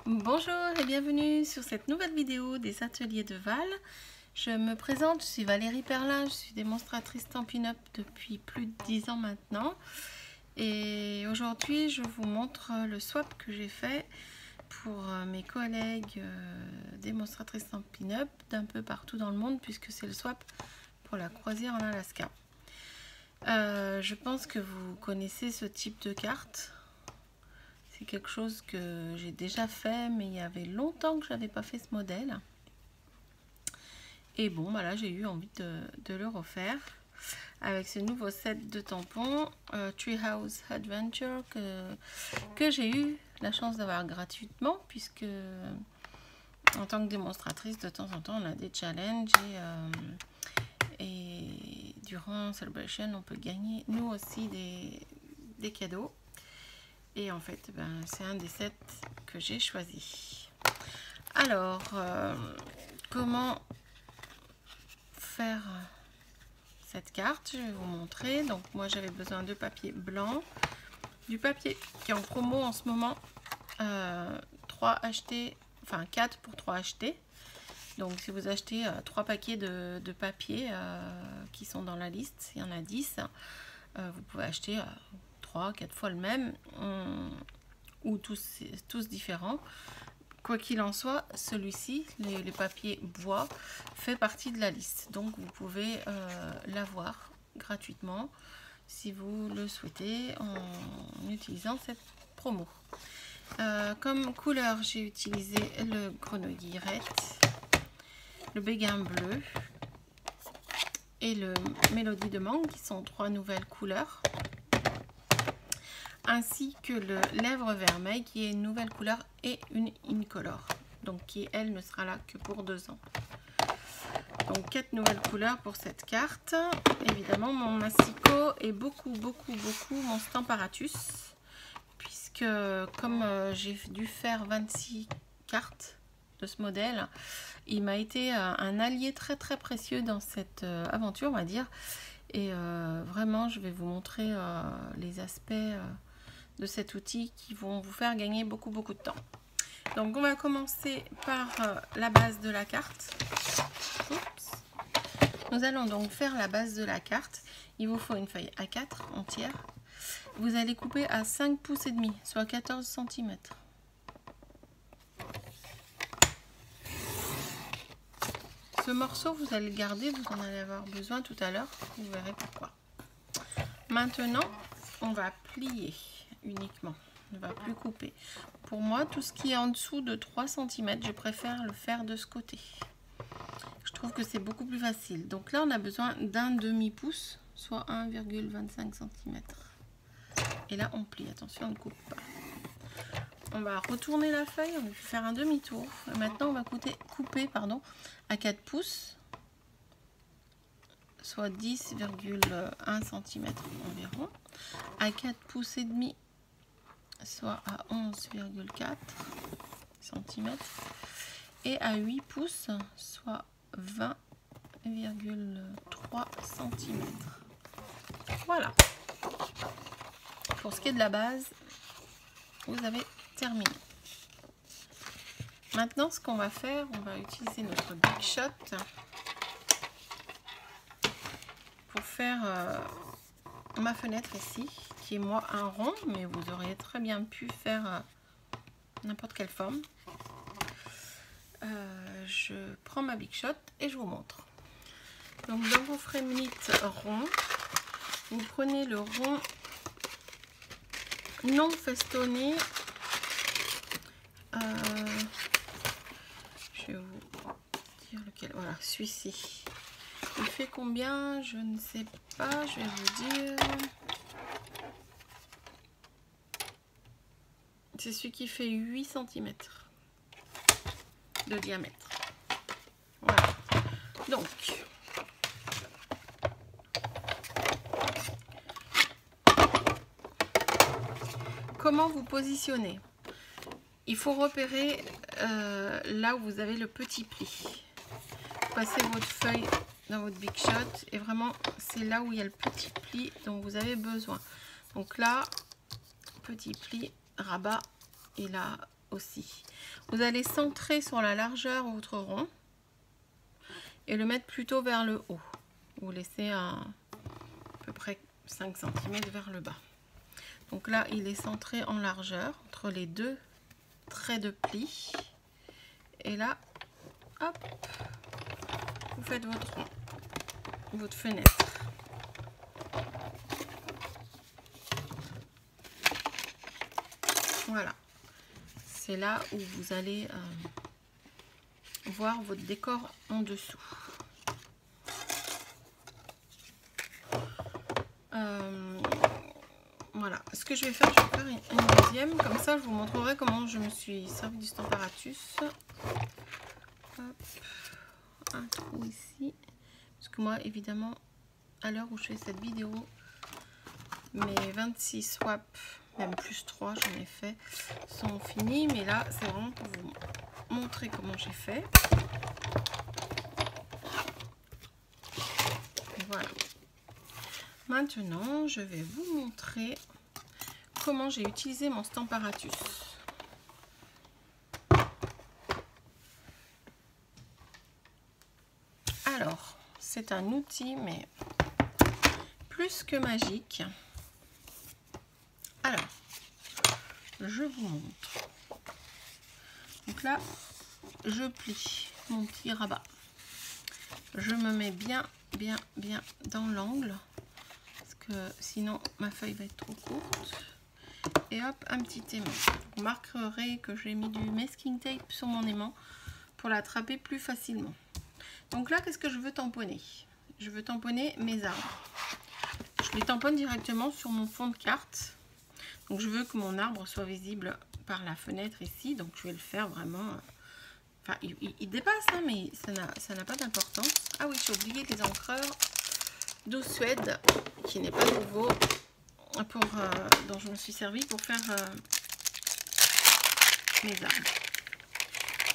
Bonjour et bienvenue sur cette nouvelle vidéo des ateliers de Val. Je me présente, je suis Valérie Perlin, je suis démonstratrice Stampin' Up depuis plus de 10 ans maintenant. Et aujourd'hui je vous montre le swap que j'ai fait pour mes collègues démonstratrices Stampin' Up d'un peu partout dans le monde, puisque c'est le swap pour la croisière en Alaska. Je pense que vous connaissez ce type de carte. C'est quelque chose que j'ai déjà fait, mais il y avait longtemps que je n'avais pas fait ce modèle. Et bon, bah là j'ai eu envie de le refaire avec ce nouveau set de tampons Treehouse Adventure que j'ai eu la chance d'avoir gratuitement, puisque en tant que démonstratrice, de temps en temps on a des challenges et durant Celebration on peut gagner nous aussi des cadeaux. Et en fait, c'est un des sets que j'ai choisi. Alors, comment faire cette carte? Je vais vous montrer. Donc, moi, j'avais besoin de papier blanc, du papier qui est en promo en ce moment, 3 achetés, enfin 4 pour 3 achetés. Donc, si vous achetez 3 paquets de papier qui sont dans la liste, il y en a 10, vous pouvez acheter 3-4 fois le même, ou tous différents. Quoi qu'il en soit, celui-ci, les papiers bois, fait partie de la liste. Donc vous pouvez l'avoir gratuitement si vous le souhaitez en utilisant cette promo. Comme couleur, j'ai utilisé le grenouille guillerette, le béguin bleu et le mélodie de mangue, qui sont 3 nouvelles couleurs, ainsi que le lèvre vermeil qui est une nouvelle couleur et une incolore, donc qui elle ne sera là que pour 2 ans. Donc 4 nouvelles couleurs pour cette carte. Évidemment mon massicot et beaucoup mon Stamparatus, puisque comme j'ai dû faire 26 cartes de ce modèle, il m'a été un allié très précieux dans cette aventure, on va dire. Et vraiment je vais vous montrer les aspects de cet outil qui vont vous faire gagner beaucoup de temps. Donc on va commencer par la base de la carte. Oups. Nous allons donc faire la base de la carte. Il vous faut une feuille A4 entière. Vous allez couper à 5 pouces et demi, soit 14 cm. Ce morceau, vous allez le garder, vous en allez avoir besoin tout à l'heure, vous verrez pourquoi. Maintenant, on va plier uniquement, on ne va plus couper. Pour moi, tout ce qui est en dessous de 3 cm, je préfère le faire de ce côté. Je trouve que c'est beaucoup plus facile. Donc là, on a besoin d'un demi-pouce, soit 1,25 cm. Et là, on plie. Attention, on ne coupe pas. On va retourner la feuille, on va faire un demi-tour. Maintenant, on va couper à 4 pouces, soit 10,1 cm environ. À 4 pouces et demi, soit à 11,4 cm. Et à 8 pouces, soit 20,3 cm. Voilà. Pour ce qui est de la base, vous avez terminé. Maintenant, ce qu'on va faire, on va utiliser notre Big Shot pour faire ma fenêtre ici, qui est moi un rond, mais vous auriez très bien pu faire n'importe quelle forme. Je prends ma Big Shot et je vous montre. Donc dans vos Fremnit ronds, vous prenez le rond non festonné. Je vais vous dire lequel. Voilà, celui-ci. Il fait combien? Je ne sais pas, je vais vous dire. C'est celui qui fait 8 cm de diamètre. Voilà. Donc, comment vous positionnez? Il faut repérer là où vous avez le petit pli. Passez votre feuille dans votre Big Shot et vraiment c'est là où il y a le petit pli dont vous avez besoin. Donc là, petit pli, rabat, et là aussi. Vous allez centrer sur la largeur votre rond et le mettre plutôt vers le haut. Vous laissez à peu près 5 cm vers le bas. Donc là, il est centré en largeur entre les deux traits de pli. Et là, hop, vous faites votre rond, votre fenêtre. Voilà. C'est là où vous allez voir votre décor en dessous. Voilà, ce que je vais faire une deuxième, comme ça je vous montrerai comment je me suis servi du Stamparatus. Hop, un trou ici, parce que moi évidemment à l'heure où je fais cette vidéo, mes 26 swaps, même plus 3 j'en ai fait, sont finis, mais là c'est vraiment pour vous montrer comment j'ai fait. Voilà. Maintenant, je vais vous montrer comment j'ai utilisé mon Stamparatus. Alors, c'est un outil, mais plus que magique. Alors, je vous montre. Donc là, je plie mon petit rabat. Je me mets bien dans l'angle, parce que sinon ma feuille va être trop courte. Et hop, un petit aimant. Vous remarquerez que j'ai mis du masking tape sur mon aimant pour l'attraper plus facilement. Donc là, qu'est-ce que je veux tamponner? Je veux tamponner mes arbres. Je les tamponne directement sur mon fond de carte. Donc je veux que mon arbre soit visible par la fenêtre ici. Donc je vais le faire vraiment... Enfin, il dépasse, hein, mais ça n'a pas d'importance. Ah oui, j'ai oublié les encreurs d'eau Suède, qui n'est pas nouveau, dont je me suis servi pour faire mes arbres.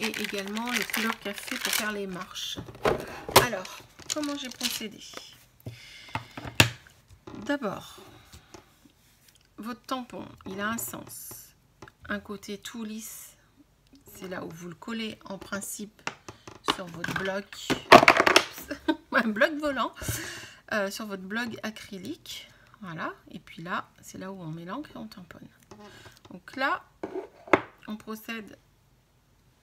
Et également le couleur café pour faire les marches. Alors, comment j'ai procédé? D'abord, votre tampon, il a un sens. Un côté tout lisse, c'est là où vous le collez en principe sur votre bloc, un bloc volant, sur votre bloc acrylique. Voilà, et puis là, c'est là où on met l'encre et on tamponne. Donc là, on procède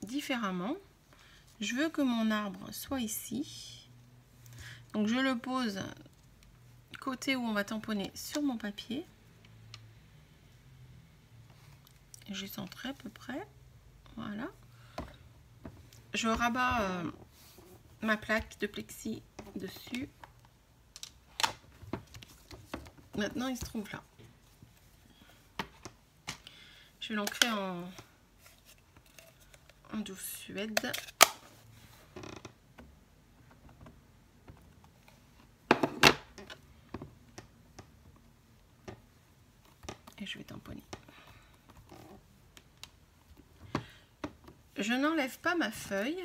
différemment. Je veux que mon arbre soit ici. Donc je le pose côté où on va tamponner sur mon papier. Je centre à peu près. Voilà. Je rabats ma plaque de plexi dessus. Maintenant, il se trouve là. Je vais l'ancrer en douce Suède. Et je vais tamponner. Je n'enlève pas ma feuille.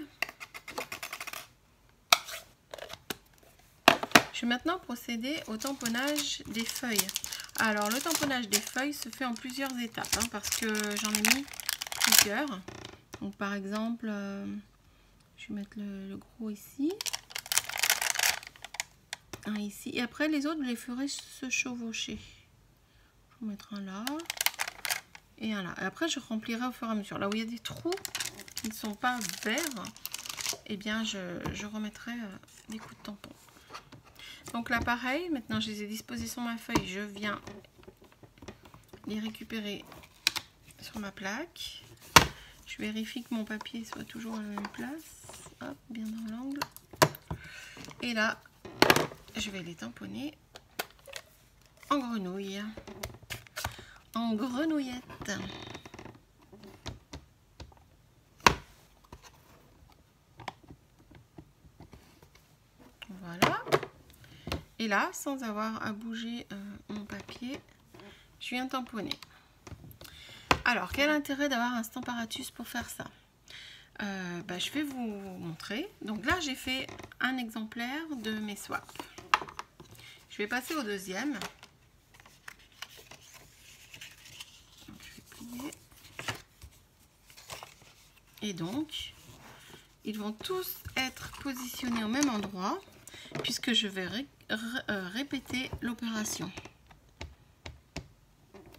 Je vais maintenant procéder au tamponnage des feuilles. Alors le tamponnage des feuilles se fait en plusieurs étapes, hein, parce que j'en ai mis plusieurs. Donc par exemple, je vais mettre le gros ici. Un ici. Et après les autres, je les ferai se chevaucher. Je vais mettre un là. Et un là. Et après je remplirai au fur et à mesure. Là où il y a des trous qui ne sont pas verts, eh bien je remettrai des coups de tampon. Donc là pareil, maintenant je les ai disposés sur ma feuille, je viens les récupérer sur ma plaque. Je vérifie que mon papier soit toujours à la même place, hop, bien dans l'angle. Et là, je vais les tamponner en grenouille, en grenouillette. Voilà. Et là, sans avoir à bouger mon papier, je viens tamponner. Alors, quel intérêt d'avoir un Stamparatus pour faire ça? Je vais vous montrer. Donc là, j'ai fait un exemplaire de mes swaps. Je vais passer au deuxième. Donc, je vais plier. Et donc, ils vont tous être positionnés au même endroit puisque je vais répéter l'opération.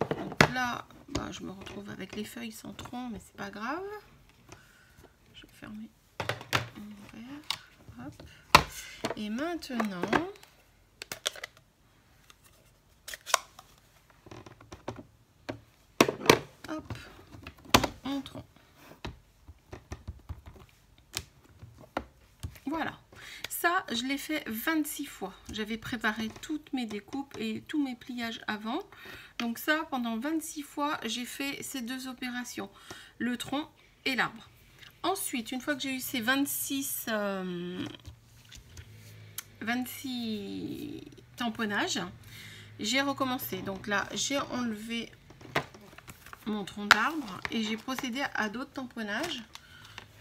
Donc là, bah, je me retrouve avec les feuilles sans tronc, mais c'est pas grave. Je vais fermer mon verre. Hop. Et maintenant, hop, en tronc. Voilà. Ça, je l'ai fait 26 fois. J'avais préparé toutes mes découpes et tous mes pliages avant. Donc ça, pendant 26 fois, j'ai fait ces deux opérations, le tronc et l'arbre. Ensuite, une fois que j'ai eu ces 26 tamponnages, j'ai recommencé. Donc là, j'ai enlevé mon tronc d'arbre et j'ai procédé à d'autres tamponnages.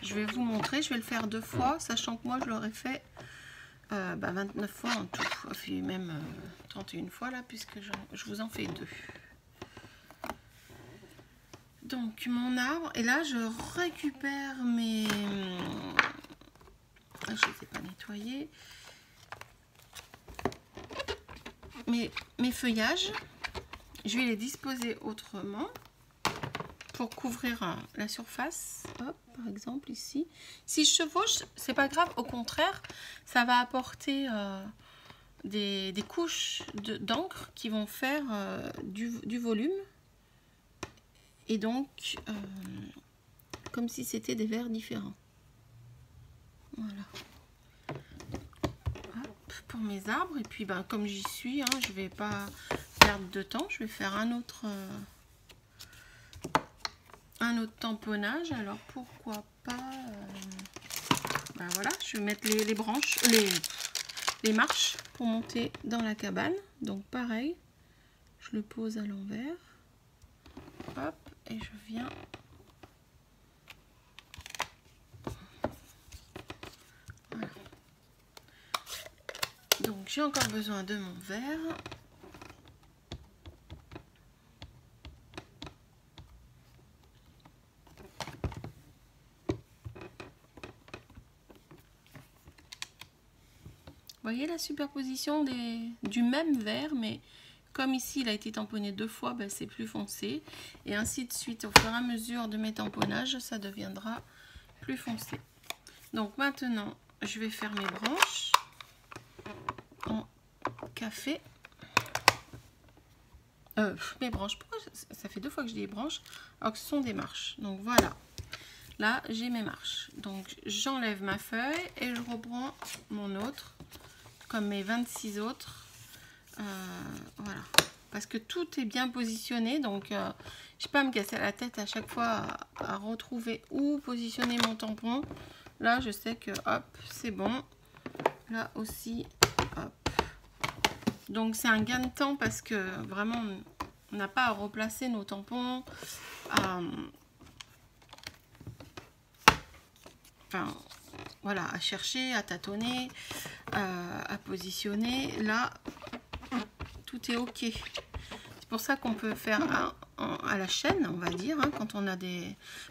Je vais vous montrer, je vais le faire 2 fois, sachant que moi, je l'aurais fait 29 fois en tout, puis même 31 fois là, puisque je vous en fais 2. Donc mon arbre, et là je récupère mes... Je ne les ai pas nettoyés. Mes feuillages, je vais les disposer autrement pour couvrir la surface. Hop, par exemple ici. Si je chevauche, c'est pas grave, au contraire, ça va apporter des couches d'encre qui vont faire du volume. Et donc, comme si c'était des verres différents. Voilà. Hop, pour mes arbres. Et puis, ben, comme j'y suis, hein, je vais pas perdre de temps. Je vais faire un autre tamponnage. Alors, pourquoi pas... ben, voilà, je vais mettre les branches, les marches pour monter dans la cabane. Donc, pareil, je le pose à l'envers. Hop. Et je viens voilà. Donc j'ai encore besoin de mon verre. Vous voyez la superposition du même verre, mais comme ici il a été tamponné 2 fois, ben, c'est plus foncé. Et ainsi de suite, au fur et à mesure de mes tamponnages, ça deviendra plus foncé. Donc maintenant, je vais faire mes branches en café. Mes branches, pourquoi ça fait 2 fois que je dis branches alors que ce sont des marches. Donc voilà, là j'ai mes marches. Donc j'enlève ma feuille et je reprends mon autre, comme mes 26 autres. Voilà, parce que tout est bien positionné, donc je ne vais pas me casser la tête à chaque fois à retrouver où positionner mon tampon. Là je sais que hop, c'est bon. Là aussi, hop. Donc c'est un gain de temps parce que vraiment on n'a pas à replacer nos tampons, enfin voilà, à chercher, à tâtonner, à positionner. Là tout est ok. C'est pour ça qu'on peut faire à la chaîne, on va dire, hein, quand on a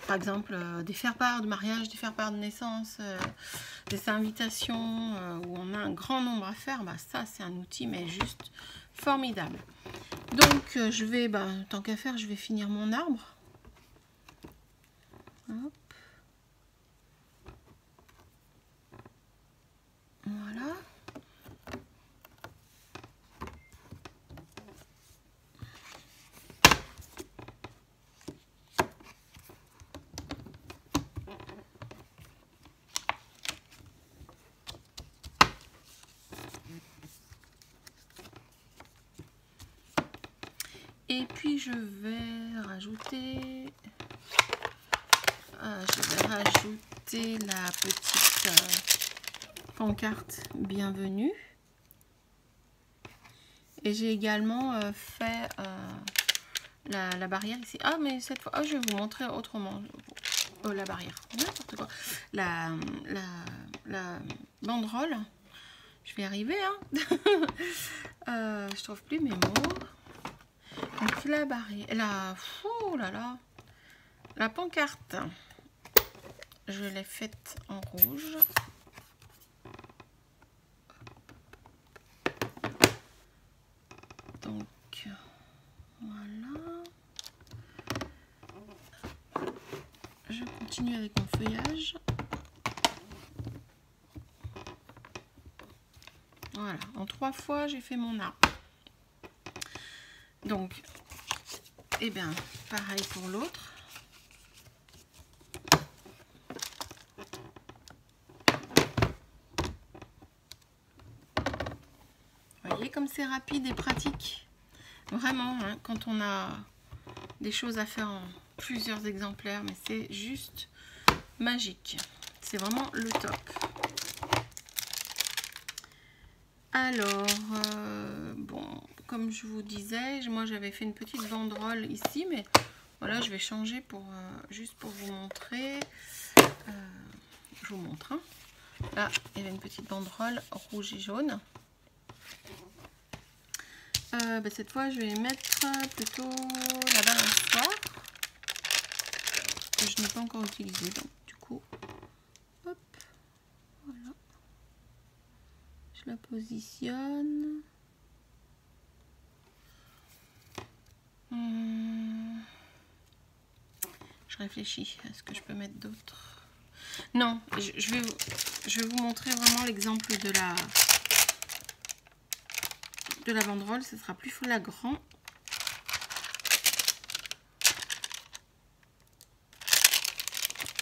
par exemple des faire-part de mariage, des faire-part de naissance, des invitations où on a un grand nombre à faire. Bah, ça c'est un outil mais juste formidable. Donc je vais, tant qu'à faire, je vais finir mon arbre. Hop. Voilà. Et puis je vais rajouter, la petite pancarte bienvenue. Et j'ai également fait la barrière ici. Ah mais cette fois, je vais vous montrer autrement. Oh, la barrière, n'importe quoi. La banderole. Je vais y arriver, hein. Je trouve plus mes mots. Donc la barrière, oh là là, la pancarte. je l'ai faite en rouge. Donc voilà. Je continue avec mon feuillage. Voilà, en 3 fois j'ai fait mon arbre. Donc, et bien, pareil pour l'autre. Vous voyez comme c'est rapide et pratique. Vraiment, hein, quand on a des choses à faire en plusieurs exemplaires, mais c'est juste magique. C'est vraiment le top. Alors, bon, comme je vous disais, moi j'avais fait une petite banderole ici, mais voilà, je vais changer pour juste pour vous montrer. Je vous montre. Hein. Là, il y avait une petite banderole rouge et jaune. Cette fois, je vais mettre plutôt la balançoire que je n'ai pas encore utilisée. Donc, du coup, hop, voilà. Je la positionne. Je réfléchis à ce que je peux mettre d'autre. Non, je vais vous montrer vraiment l'exemple de la banderole. Ce sera plus flagrant.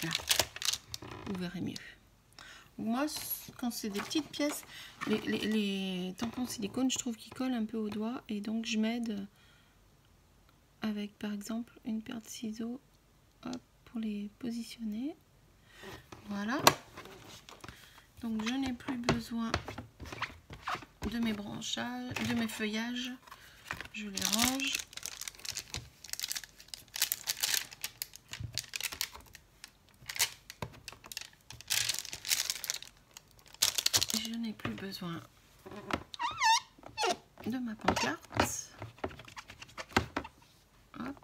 Là, vous verrez mieux. Moi, quand c'est des petites pièces, les tampons silicone, je trouve qu'ils collent un peu au doigt. Et donc, je m'aide avec, par exemple, une paire de ciseaux hop, pour les positionner. Voilà. Donc, je n'ai plus besoin de mes branchages, de mes feuillages. Je les range. Je n'ai plus besoin de ma pancarte. Hop.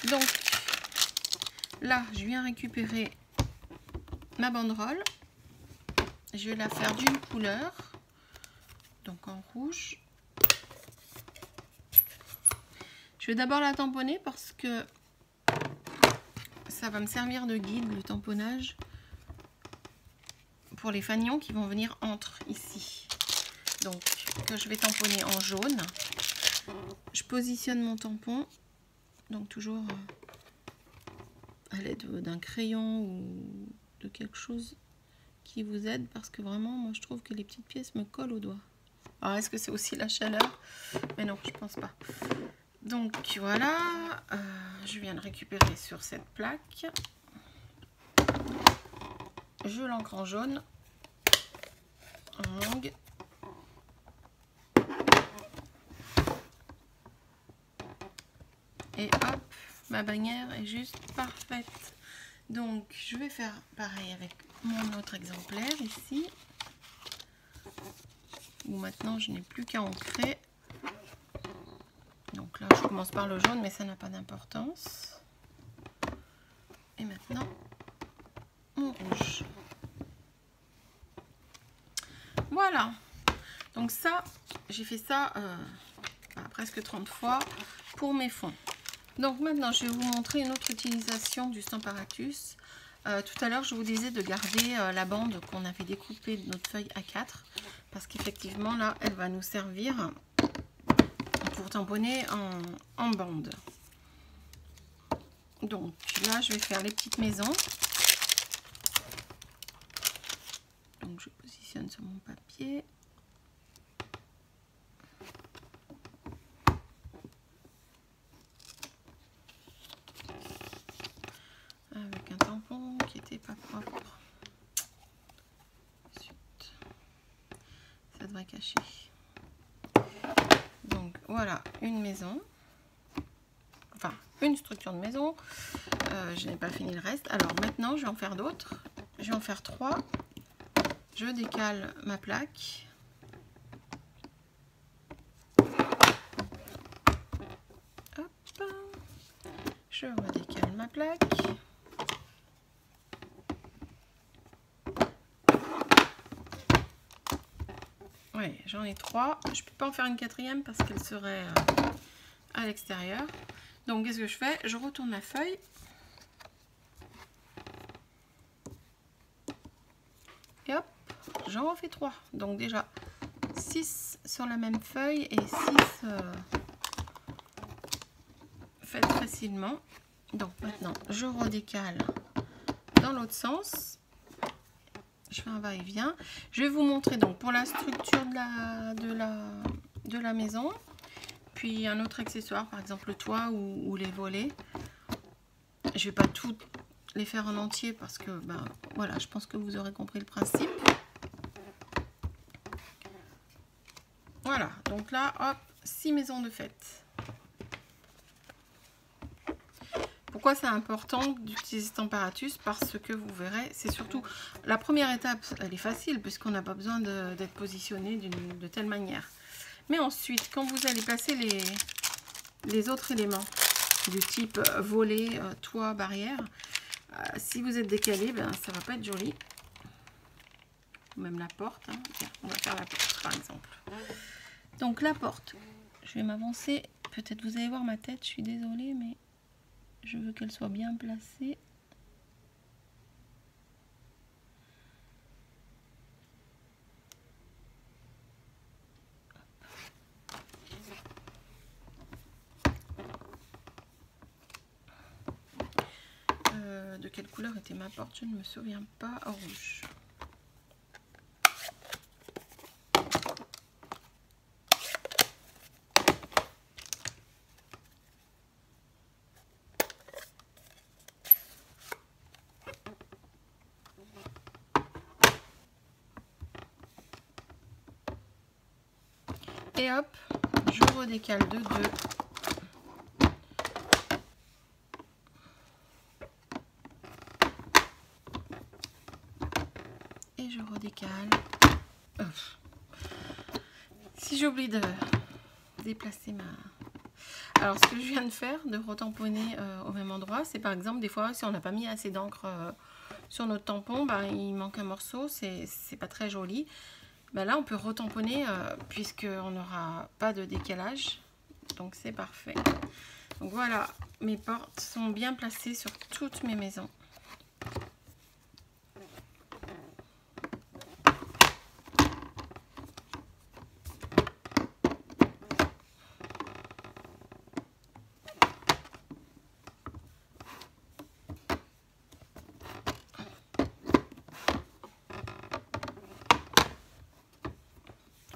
Donc là, je viens récupérer ma banderole. Je vais la faire d'une couleur, donc en rouge. Je vais d'abord la tamponner parce que ça va me servir de guide, le tamponnage, pour les fanions qui vont venir entre ici. Donc, que je vais tamponner en jaune. Je positionne mon tampon, donc toujours à l'aide d'un crayon ou de quelque chose qui vous aide, parce que vraiment, moi, je trouve que les petites pièces me collent au doigt. Alors, est-ce que c'est aussi la chaleur? Mais non, je pense pas. Donc, voilà, je viens de récupérer sur cette plaque. Je l'encre en jaune, en longue. Et hop, ma bannière est juste parfaite. Donc, je vais faire pareil avec mon autre exemplaire ici. Où maintenant, je n'ai plus qu'à ancrer. Donc là, je commence par le jaune, mais ça n'a pas d'importance. Et maintenant, mon rouge. Voilà. Donc ça, j'ai fait ça presque 30 fois pour mes fonds. Donc maintenant, je vais vous montrer une autre utilisation du Stamparatus. Tout à l'heure, je vous disais de garder la bande qu'on avait découpée de notre feuille A4. Parce qu'effectivement, là, elle va nous servir pour tamponner en bande. Donc là, je vais faire les petites maisons. Donc je positionne sur mon papier. Avec un tampon qui n'était pas propre. Ensuite, ça devrait cacher. Donc voilà, une maison. Enfin, une structure de maison. Je n'ai pas fini le reste. Alors maintenant, je vais en faire d'autres. Je vais en faire 3. Je décale ma plaque. Je redécale ma plaque. Oui, j'en ai 3. Je ne peux pas en faire une 4e parce qu'elle serait à l'extérieur. Donc, qu'est-ce que je fais? Je retourne la feuille. Et hop, j'en refais 3. Donc, déjà, 6 sur la même feuille et 6 faites facilement. Donc, maintenant, je redécale dans l'autre sens. Je fais un va-et-vient. Je vais vous montrer donc pour la structure de la maison. Puis un autre accessoire, par exemple le toit ou les volets. Je vais pas tout les faire en entier parce que ben voilà, je pense que vous aurez compris le principe. Voilà, donc là, hop, 6 maisons de fête. Pourquoi c'est important d'utiliser Stamparatus? Parce que vous verrez, c'est surtout la première étape, elle est facile puisqu'on n'a pas besoin d'être positionné de telle manière. Mais ensuite, quand vous allez placer les autres éléments du type volet, toit, barrière, si vous êtes décalé, ben, ça va pas être joli. Même la porte, hein. Tiens, on va faire la porte par exemple. Donc la porte, je vais m'avancer. Peut-être vous allez voir ma tête, je suis désolée, mais je veux qu'elle soit bien placée. De quelle couleur était ma porte? Je ne me souviens pas. Rouge. Et hop, je redécale de 2. Et je redécale. Si j'oublie de déplacer ma... Alors, ce que je viens de faire, de retamponner au même endroit, c'est par exemple, des fois, si on n'a pas mis assez d'encre sur notre tampon, ben, il manque un morceau, c'est pas très joli. Ben là, on peut retamponner puisqu'on n'aura pas de décalage. Donc, c'est parfait. Donc, voilà, mes portes sont bien placées sur toutes mes maisons.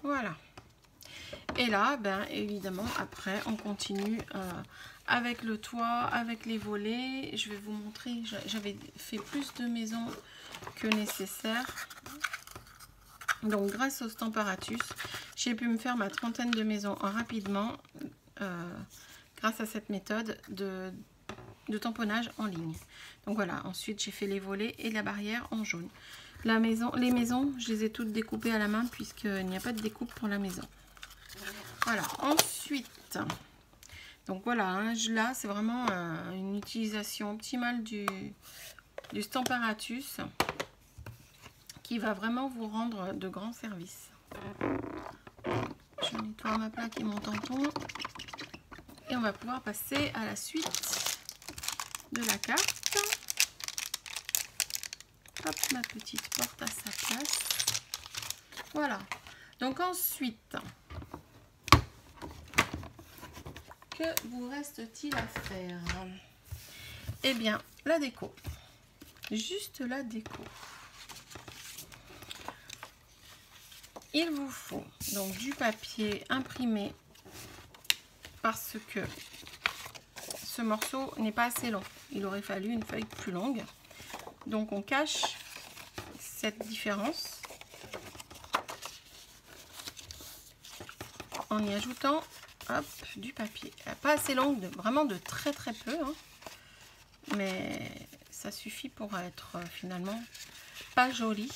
Voilà. Et là, ben, évidemment, après, on continue avec le toit, avec les volets. Je vais vous montrer, j'avais fait plus de maisons que nécessaire. Donc, grâce au Stamparatus, j'ai pu me faire ma trentaine de maisons rapidement grâce à cette méthode de tamponnage en ligne. Donc, voilà. Ensuite, j'ai fait les volets et la barrière en jaune. Les maisons, je les ai toutes découpées à la main puisqu'il n'y a pas de découpe pour la maison. Voilà, ensuite, donc voilà, hein, là c'est vraiment une utilisation optimale du Stamparatus qui va vraiment vous rendre de grands services. Je nettoie ma plaque et mon tampon et on va pouvoir passer à la suite de la carte. Hop, ma petite porte à sa place. Voilà, donc ensuite... Que vous reste-t-il à faire? Eh bien, la déco. Juste la déco. Il vous faut donc du papier imprimé parce que ce morceau n'est pas assez long. Il aurait fallu une feuille plus longue. Donc, on cache cette différence en y ajoutant... Hop, du papier. Pas assez longue, vraiment de très très peu. Hein. Mais ça suffit pour être finalement pas jolie.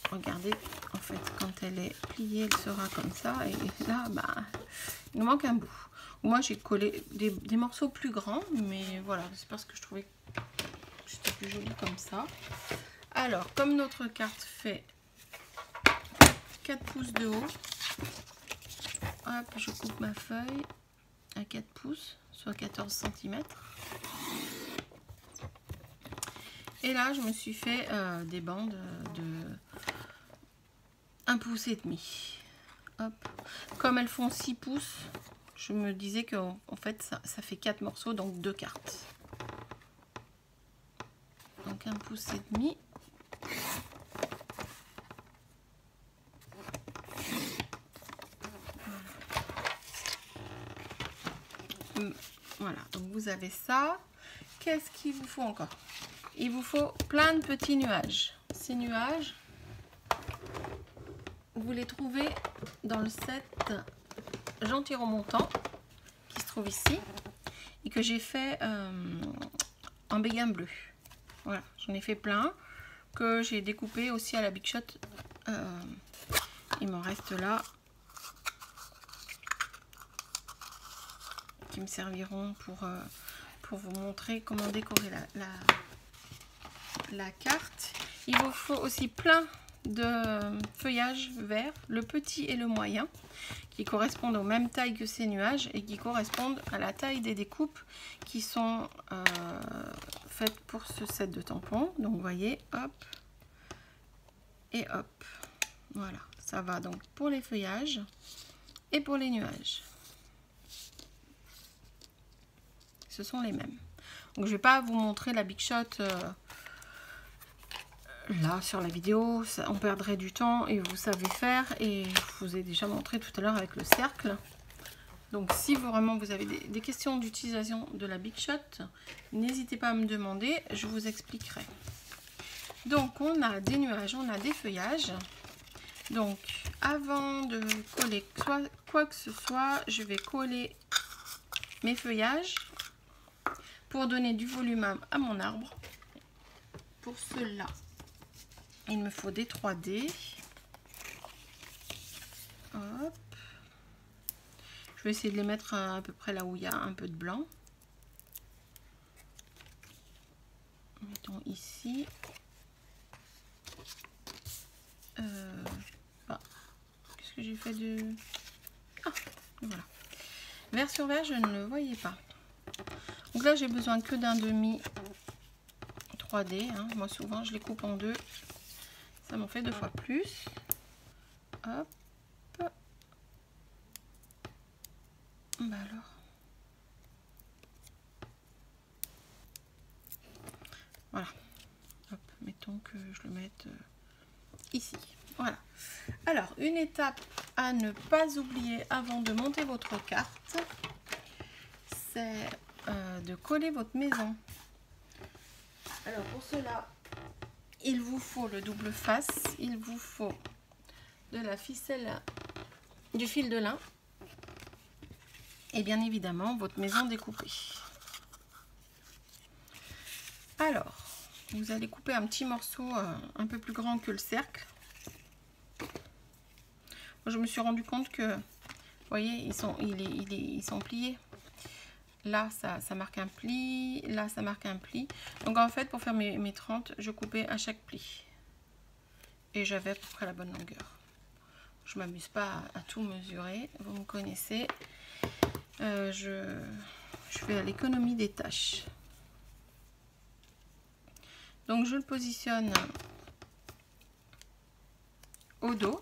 Regardez, en fait, quand elle est pliée, elle sera comme ça. Et là, bah, il nous manque un bout. Moi j'ai collé des morceaux plus grands, mais voilà, c'est parce que je trouvais que c'était plus joli comme ça. Alors, comme notre carte fait 4 pouces de haut, hop, je coupe ma feuille à 4 pouces, soit 14 cm. Et là, je me suis fait des bandes de 1 pouce et demi. Hop. Comme elles font 6 pouces, je me disais qu'en fait, ça fait 4 morceaux, donc 2 cartes. Donc 1 pouce et demi. Voilà, donc vous avez ça. Qu'est-ce qu'il vous faut encore? Il vous faut plein de petits nuages. Ces nuages, vous les trouvez dans le set Gentil Remontant qui se trouve ici et que j'ai fait en béguin bleu. Voilà, j'en ai fait plein que j'ai découpé aussi à la Big Shot. Il m'en reste là qui me serviront pour vous montrer comment décorer la carte. Il vous faut aussi plein de feuillages verts, le petit et le moyen, qui correspondent aux mêmes tailles que ces nuages et qui correspondent à la taille des découpes qui sont faites pour ce set de tampons. Donc vous voyez, hop et hop, voilà, ça va donc pour les feuillages et pour les nuages. Ce sont les mêmes. Donc je vais pas vous montrer la Big Shot là sur la vidéo, on perdrait du temps et vous savez faire, et je vous ai déjà montré tout à l'heure avec le cercle. Donc si vraiment vous avez des questions d'utilisation de la Big Shot, n'hésitez pas à me demander, je vous expliquerai. Donc on a des nuages, on a des feuillages. Donc avant de coller quoi que ce soit, je vais coller mes feuillages pour donner du volume à mon arbre. Pour cela, il me faut des 3D. Hop. Je vais essayer de les mettre à peu près là où il y a un peu de blanc. Mettons ici. Qu'est-ce que j'ai fait de... Ah, voilà. Vert sur vert, je ne le voyais pas. Donc là, j'ai besoin que d'un demi 3D. Hein. Moi, souvent, je les coupe en deux. Ça m'en fait 2 fois plus. Hop. Bah alors. Voilà. Hop, mettons que je le mette ici. Voilà. Alors, une étape à ne pas oublier avant de monter votre carte, c'est de coller votre maison. Alors, pour cela, il vous faut le double face, il vous faut de la ficelle, du fil de lin et bien évidemment votre maison découpée. Alors, vous allez couper un petit morceau un peu plus grand que le cercle. Moi, je me suis rendu compte que, vous voyez, ils sont pliés. Là, ça marque un pli. Là, ça marque un pli. Donc, en fait, pour faire mes 30, je coupais à chaque pli. Et j'avais à peu près la bonne longueur. Je ne m'amuse pas à tout mesurer. Vous me connaissez. Je fais à l'économie des tâches. Donc, je le positionne au dos.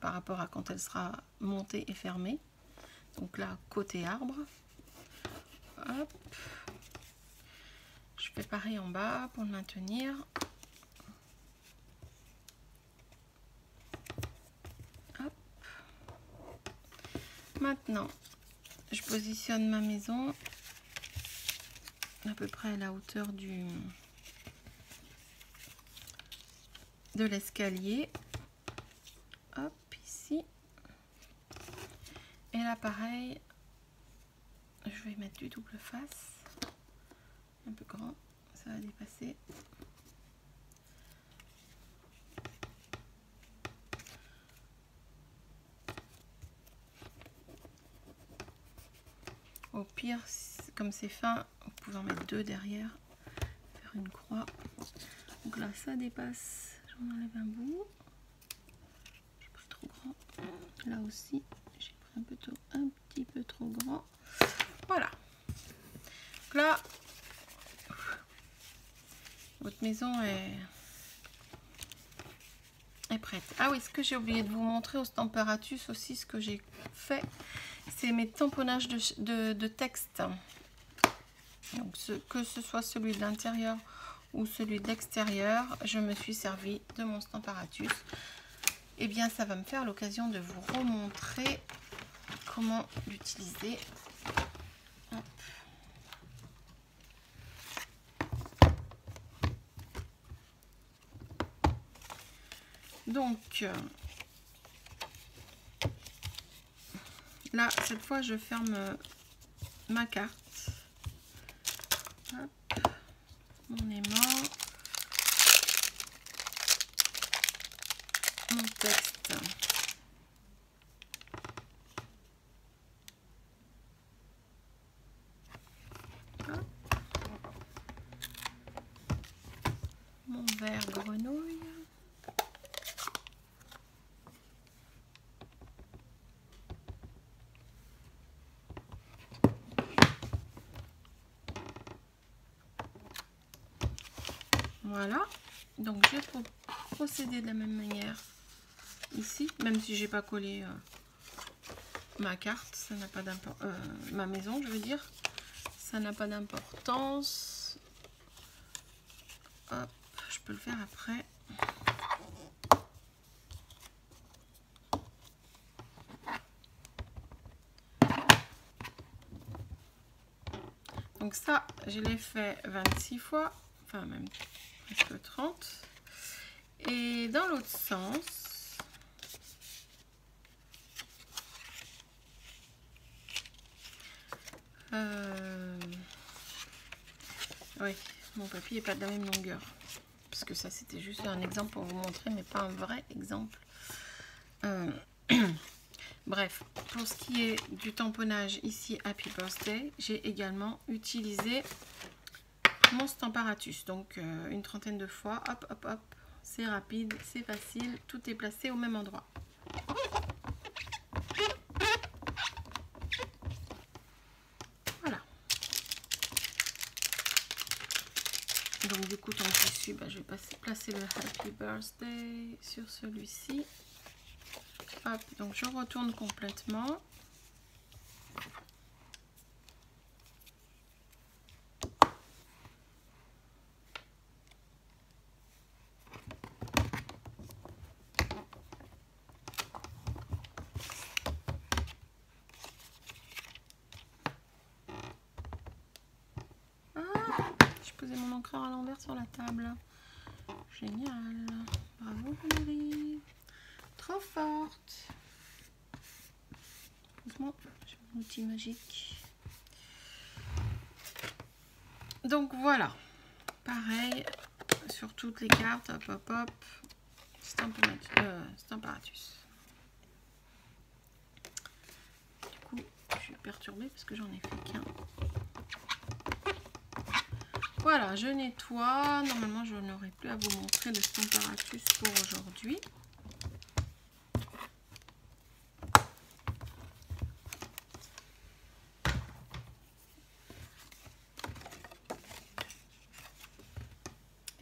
Par rapport à quand elle sera montée et fermée. Donc là, côté arbre. Hop. Je fais pareil en bas pour le maintenir. Hop. Maintenant, je positionne ma maison à peu près à la hauteur de l'escalier. Hop, ici. Et là, pareil, je vais mettre du double face. Un peu grand, ça va dépasser. Au pire, comme c'est fin, vous pouvez en mettre 2 derrière, faire une croix. Donc là, ça dépasse. J'en enlève un bout. J'ai pris trop grand. Là aussi, j'ai pris un petit peu trop grand. Voilà. Donc là, votre maison est prête. Ah oui, ce que j'ai oublié de vous montrer au Stamparatus aussi, ce que j'ai fait, c'est mes tamponnages de texte. Donc que ce soit celui de l'intérieur ou celui d'extérieur, je me suis servi de mon Stamparatus. Et bien ça va me faire l'occasion de vous remontrer comment l'utiliser. Donc là, cette fois, je ferme ma carte. Hop, mon aimant, mon texte. Hop. Mon verre grenouille. Voilà, donc je vais procéder de la même manière ici, même si j'ai pas collé ma carte, ça n'a pas d'importance, ma maison je veux dire, ça n'a pas d'importance. Hop, je peux le faire après. Donc ça, je l'ai fait 26 fois, enfin même presque 30. Et dans l'autre sens, oui, mon papier n'est pas de la même longueur. Parce que ça, c'était juste un exemple pour vous montrer, mais pas un vrai exemple. Bref, pour ce qui est du tamponnage ici, Happy Birthday, j'ai également utilisé mon Stamparatus. Donc, une trentaine de fois. Hop, hop, hop. C'est rapide, c'est facile. Tout est placé au même endroit. Voilà. Donc, du coup, ton tissu, je vais placer le Happy Birthday sur celui-ci. Hop, donc je retourne complètement. J'ai posé mon encreur à l'envers sur la table. Génial. Bravo Valérie. Trop forte. Heureusement, j'ai mon outil magique. Donc voilà. Pareil sur toutes les cartes. Hop, hop, hop. Stamparatus. Du coup, je suis perturbée parce que j'en ai fait qu'un. Voilà, je nettoie. Normalement, je n'aurai plus à vous montrer le Stamparatus pour aujourd'hui.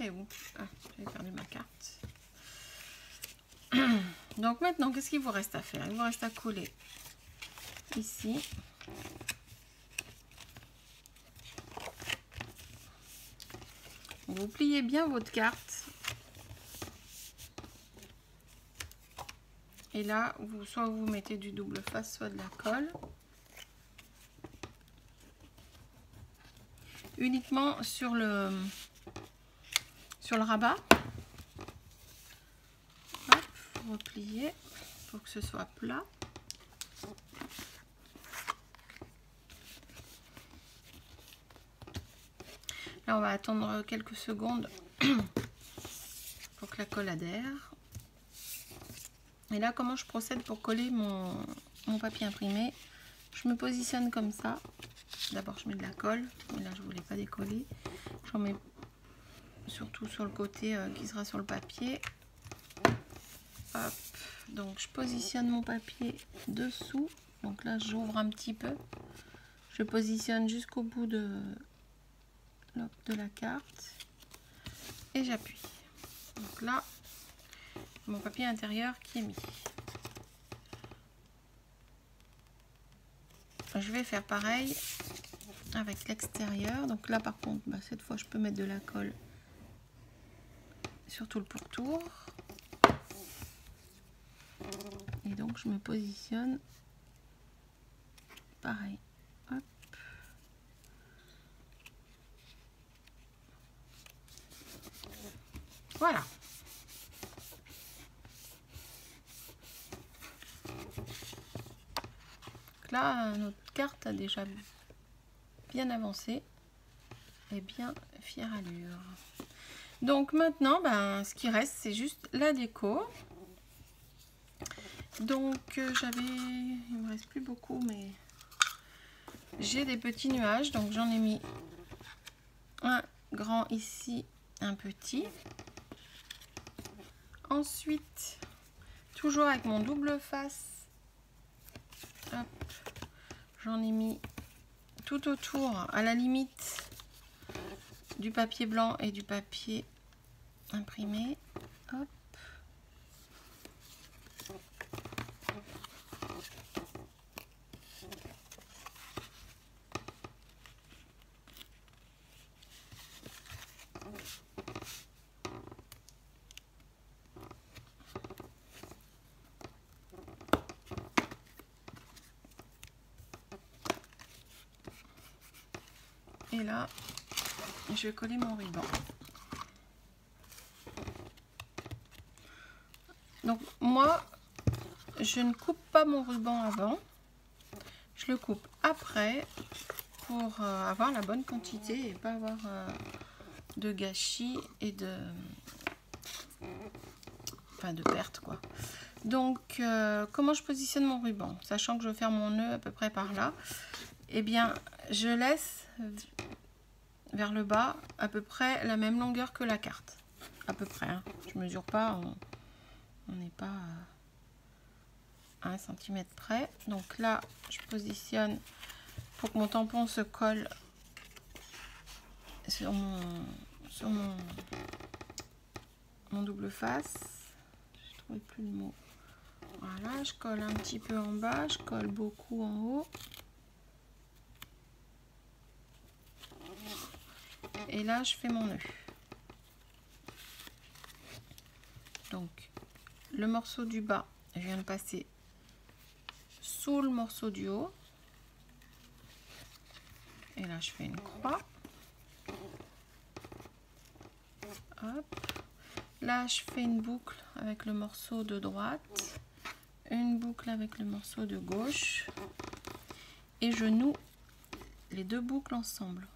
Et où j'avais perdu ma carte. Donc maintenant, qu'est-ce qu'il vous reste à faire? Il vous reste à coller ici. Vous pliez bien votre carte. Et là, soit vous mettez du double face, soit de la colle. Uniquement sur le rabat. Hop, vous repliez pour que ce soit plat. Là, on va attendre quelques secondes pour que la colle adhère. Et là, comment je procède pour coller mon papier imprimé? Je me positionne comme ça. D'abord je mets de la colle, mais là je voulais pas décoller. J'en mets surtout sur le côté qui sera sur le papier. Hop. Donc je positionne mon papier dessous. Donc là j'ouvre un petit peu. Je positionne jusqu'au bout de la carte. Et j'appuie. Donc là, mon papier intérieur qui est mis. Je vais faire pareil avec l'extérieur. Donc là par contre, bah, cette fois je peux mettre de la colle sur tout le pourtour. Et donc je me positionne pareil. Hop. Voilà. Donc là, notre carte a déjà bien avancé et bien fière allure. Donc maintenant, ben, ce qui reste, c'est juste la déco. Donc il me reste plus beaucoup, mais j'ai des petits nuages. Donc j'en ai mis un grand ici, un petit. Ensuite, toujours avec mon double face, j'en ai mis tout autour, à la limite du papier blanc et du papier imprimé. Hop. Et là, je vais coller mon ruban. Donc moi, je ne coupe pas mon ruban avant. Je le coupe après pour avoir la bonne quantité et pas avoir de gâchis et de perte quoi. Donc comment je positionne mon ruban, sachant que je vais faire mon nœud à peu près par là. Eh bien je laisse vers le bas à peu près la même longueur que la carte, à peu près hein. Je mesure pas, on n'est pas à 1 cm près. Donc là je positionne pour que mon tampon se colle sur mon double face. Je trouve plus le mot. Voilà, je colle un petit peu en bas, je colle beaucoup en haut. Et là, je fais mon nœud. Donc, le morceau du bas, je viens de passer sous le morceau du haut. Et là, je fais une croix. Hop. Là, je fais une boucle avec le morceau de droite. Une boucle avec le morceau de gauche. Et je noue les deux boucles ensemble.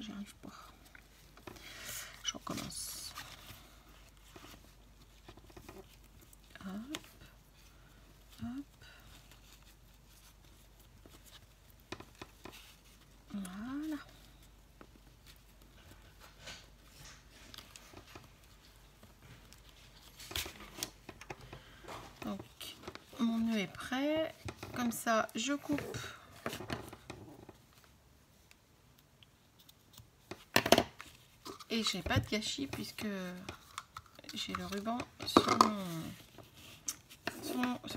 J'y arrive pas. Je recommence. Hop, hop. Voilà. Donc, mon nœud est prêt. Comme ça, je coupe. Et j'ai pas de gâchis puisque j'ai le ruban sur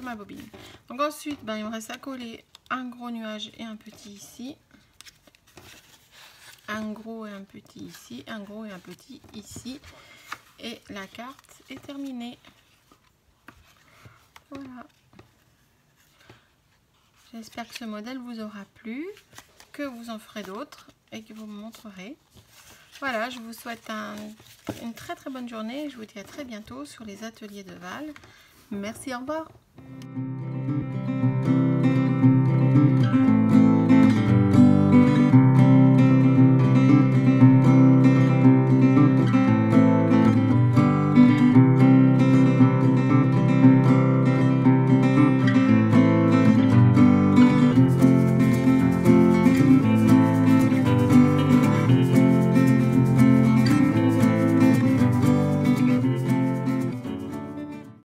ma bobine. Donc ensuite, ben, il me reste à coller un gros nuage et un petit ici. Un gros et un petit ici. Un gros et un petit ici. Et la carte est terminée. Voilà. J'espère que ce modèle vous aura plu, que vous en ferez d'autres et que vous me montrerez. Voilà, je vous souhaite une très très bonne journée. Je vous dis à très bientôt sur les ateliers de Val. Merci, au revoir.